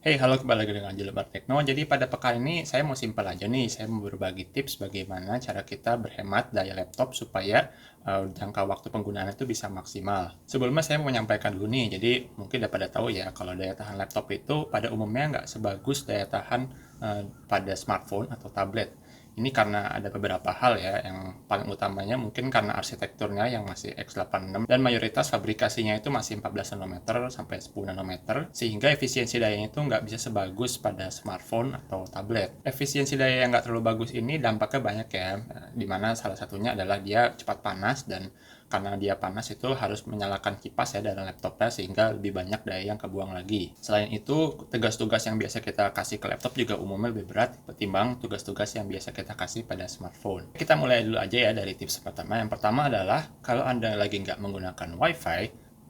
Halo, kembali lagi dengan Jelebar Tekno. Jadi pada pekan ini saya mau simpel aja nih, saya mau berbagi tips bagaimana cara kita berhemat daya laptop supaya jangka waktu penggunaan itu bisa maksimal. Sebelumnya saya mau menyampaikan dulu nih, jadi mungkin udah pada tahu ya kalau daya tahan laptop itu pada umumnya nggak sebagus daya tahan pada smartphone atau tablet. Ini karena ada beberapa hal ya, yang paling utamanya mungkin karena arsitekturnya yang masih x86 dan mayoritas fabrikasinya itu masih 14 nanometer sampai 10 nanometer, sehingga efisiensi dayanya itu nggak bisa sebagus pada smartphone atau tablet. Efisiensi daya yang nggak terlalu bagus ini dampaknya banyak ya, dimana salah satunya adalah dia cepat panas, dan karena dia panas itu harus menyalakan kipas ya dalam laptopnya sehingga lebih banyak daya yang kebuang lagi. Selain itu, tugas-tugas yang biasa kita kasih ke laptop juga umumnya lebih berat ketimbang tugas-tugas yang biasa kita kasih pada smartphone. Kita mulai dulu aja ya dari tips pertama. Yang pertama adalah kalau Anda lagi nggak menggunakan WiFi,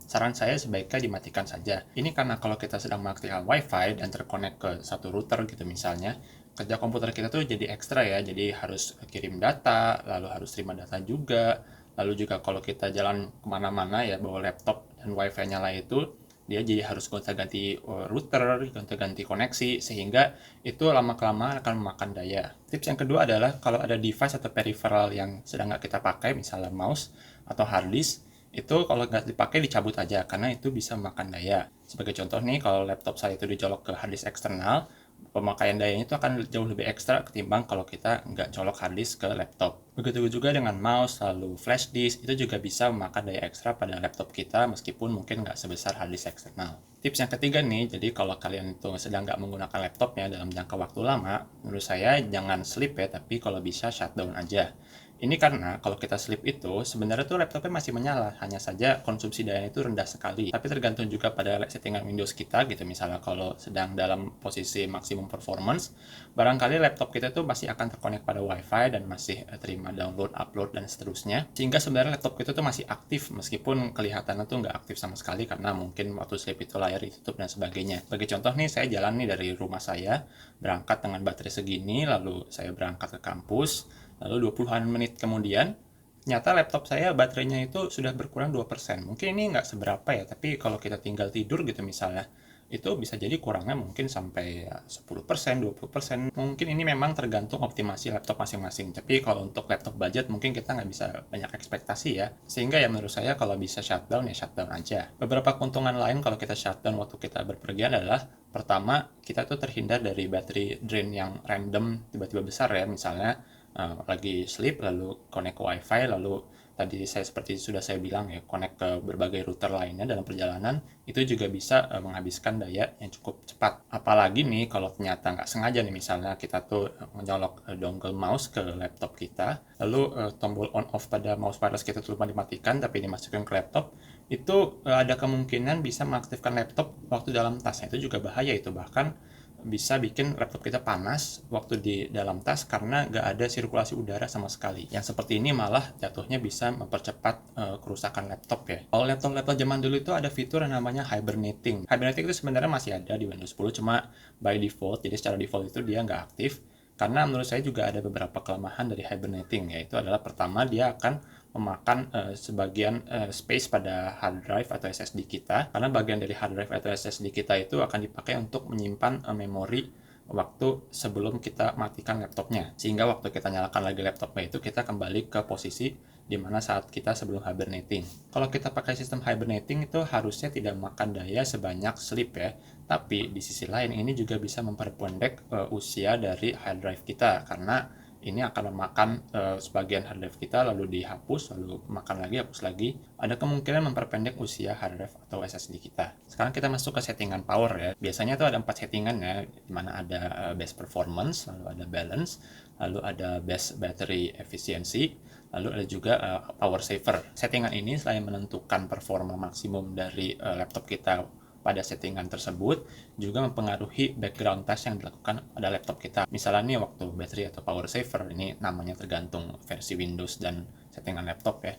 saran saya sebaiknya dimatikan saja. Ini karena kalau kita sedang mengaktifkan WiFi dan terkonek ke satu router gitu misalnya, kerja komputer kita tuh jadi ekstra ya, jadi harus kirim data, lalu harus terima data juga, lalu juga kalau kita jalan kemana-mana ya bawa laptop dan wifi nyala itu, dia jadi harus gonta-ganti router, gonta-ganti koneksi, sehingga itu lama-kelamaan akan memakan daya. Tips yang kedua adalah kalau ada device atau peripheral yang sedang nggak kita pakai, misalnya mouse atau hard disk, itu kalau nggak dipakai dicabut aja karena itu bisa memakan daya. Sebagai contoh nih, kalau laptop saya itu dicolok ke hard disk eksternal, pemakaian dayanya itu akan jauh lebih ekstra ketimbang kalau kita nggak colok hard disk ke laptop. Begitu juga dengan mouse, lalu flash disk, itu juga bisa memakan daya ekstra pada laptop kita meskipun mungkin nggak sebesar hard disk eksternal. Tips yang ketiga nih, jadi kalau kalian itu sedang nggak menggunakan laptopnya dalam jangka waktu lama, menurut saya jangan sleep ya, tapi kalau bisa shutdown aja. Ini karena kalau kita sleep itu sebenarnya tuh laptopnya masih menyala, hanya saja konsumsi dayanya itu rendah sekali. Tapi tergantung juga pada settingan Windows kita gitu. Misalnya kalau sedang dalam posisi maksimum performance, barangkali laptop kita tuh masih akan terkonek pada WiFi dan masih terima download, upload dan seterusnya. Sehingga sebenarnya laptop kita tuh masih aktif meskipun kelihatannya tuh nggak aktif sama sekali karena mungkin waktu sleep itu layar ditutup dan sebagainya. Sebagai contoh nih, saya jalan nih dari rumah saya, berangkat dengan baterai segini, lalu saya berangkat ke kampus. Lalu 20-an menit kemudian, ternyata laptop saya baterainya itu sudah berkurang 2%. Mungkin ini nggak seberapa ya, tapi kalau kita tinggal tidur gitu misalnya, itu bisa jadi kurangnya mungkin sampai 10%, 20%. Mungkin ini memang tergantung optimasi laptop masing-masing. Tapi kalau untuk laptop budget mungkin kita nggak bisa banyak ekspektasi ya. Sehingga ya menurut saya kalau bisa shutdown ya shutdown aja. Beberapa keuntungan lain kalau kita shutdown waktu kita berpergian adalah, pertama, kita tuh terhindar dari battery drain yang random tiba-tiba besar ya. Misalnya lagi sleep lalu connect ke wifi, lalu tadi saya seperti sudah saya bilang ya, connect ke berbagai router lainnya dalam perjalanan, itu juga bisa menghabiskan daya yang cukup cepat. Apalagi nih kalau ternyata nggak sengaja nih, misalnya kita tuh menyolok dongle mouse ke laptop kita, lalu tombol on off pada mouse wireless kita tuh lupa dimatikan tapi dimasukkan ke laptop, itu ada kemungkinan bisa mengaktifkan laptop waktu dalam tas. Itu juga bahaya, itu bahkan bisa bikin laptop kita panas waktu di dalam tas karena nggak ada sirkulasi udara sama sekali. Yang seperti ini malah jatuhnya bisa mempercepat kerusakan laptop ya. Kalau laptop-laptop zaman dulu itu ada fitur yang namanya hibernating. Hibernating itu sebenarnya masih ada di Windows 10, cuma by default, jadi secara default itu dia nggak aktif. Karena menurut saya juga ada beberapa kelemahan dari hibernating, yaitu adalah pertama, dia akan memakan sebagian space pada hard drive atau SSD kita, karena bagian dari hard drive atau SSD kita itu akan dipakai untuk menyimpan memori waktu sebelum kita matikan laptopnya, sehingga waktu kita nyalakan lagi laptopnya itu kita kembali ke posisi dimana saat kita sebelum hibernating. Kalau kita pakai sistem hibernating itu harusnya tidak makan daya sebanyak sleep ya, tapi di sisi lain ini juga bisa memperpendek usia dari hard drive kita, karena ini akan memakan sebagian hard drive kita lalu dihapus, lalu makan lagi, hapus lagi. Ada kemungkinan memperpendek usia hard drive atau SSD kita. Sekarang kita masuk ke settingan power ya. Biasanya itu ada 4 settingan ya, dimana ada best performance, lalu ada balance, lalu ada best battery efficiency, lalu ada juga power saver. Settingan ini selain menentukan performa maksimum dari laptop kita pada settingan tersebut, juga mempengaruhi background task yang dilakukan pada laptop kita. Misalnya nih waktu battery atau power saver, ini namanya tergantung versi Windows dan settingan laptop ya.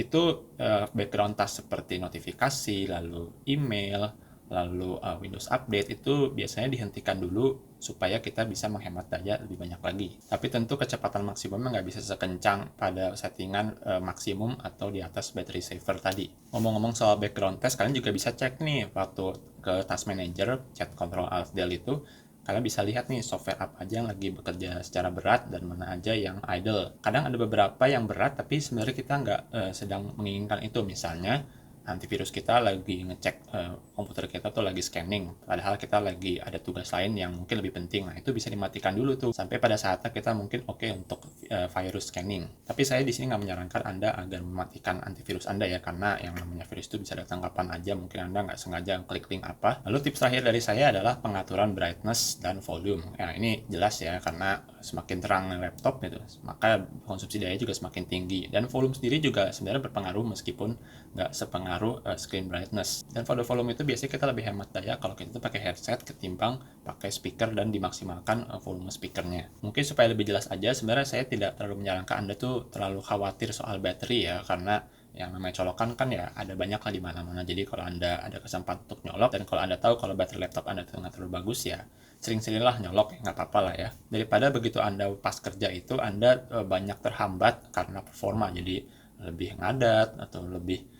Itu background task seperti notifikasi, lalu email, lalu Windows Update, itu biasanya dihentikan dulu supaya kita bisa menghemat daya lebih banyak lagi. Tapi tentu kecepatan maksimumnya nggak bisa sekencang pada settingan maksimum atau di atas battery saver tadi. Ngomong-ngomong soal background test, kalian juga bisa cek nih waktu ke Task Manager, chat Ctrl Alt Del itu, kalian bisa lihat nih software apa aja yang lagi bekerja secara berat dan mana aja yang idle. Kadang ada beberapa yang berat tapi sebenarnya kita nggak sedang menginginkan itu. Misalnya antivirus kita lagi ngecek komputer kita tuh lagi scanning, padahal kita lagi ada tugas lain yang mungkin lebih penting. Nah, itu bisa dimatikan dulu tuh sampai pada saatnya kita mungkin oke untuk virus scanning. Tapi saya di sini nggak menyarankan Anda agar mematikan antivirus Anda ya, karena yang namanya virus itu bisa datang kapan aja, mungkin Anda nggak sengaja klik link apa. Lalu tips terakhir dari saya adalah pengaturan brightness dan volume. Nah, ini jelas ya, karena semakin terang laptop gitu, maka konsumsi daya juga semakin tinggi. Dan volume sendiri juga sebenarnya berpengaruh meskipun nggak sepengaruh screen brightness. Dan pada volume itu biasanya kita lebih hemat daya kalau kita pakai headset ketimbang pakai speaker dan dimaksimalkan volume speakernya. Mungkin supaya lebih jelas aja, sebenarnya saya tidak terlalu menyarankan Anda tuh terlalu khawatir soal baterai ya, karena yang namanya colokan kan ya ada banyak lah di mana-mana. Jadi kalau Anda ada kesempatan untuk nyolok, dan kalau Anda tahu kalau baterai laptop Anda tuh nggak terlalu bagus, ya sering-seringlah nyolok, ya nggak apa-apa lah ya. Daripada begitu Anda pas kerja itu Anda banyak terhambat karena performa, jadi lebih ngadat atau lebih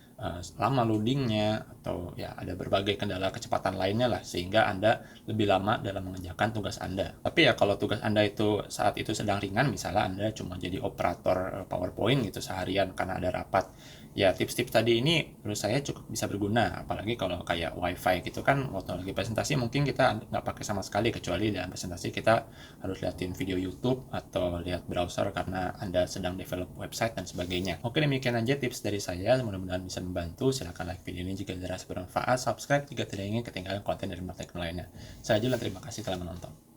lama loadingnya, atau ya ada berbagai kendala kecepatan lainnya lah, sehingga Anda lebih lama dalam mengerjakan tugas Anda. Tapi ya kalau tugas Anda itu saat itu sedang ringan, misalnya Anda cuma jadi operator PowerPoint gitu seharian karena ada rapat, ya tips-tips tadi ini menurut saya cukup bisa berguna. Apalagi kalau kayak wifi gitu kan, waktu lagi presentasi mungkin kita nggak pakai sama sekali, kecuali dalam presentasi kita harus liatin video YouTube atau lihat browser karena Anda sedang develop website dan sebagainya. Oke, demikian aja tips dari saya, mudah-mudahan bisa membantu. Silahkan like video ini jika dirasa bermanfaat, subscribe jika tidak ingin ketinggalan konten dari Martek lainnya. Saya Julan, terima kasih telah menonton.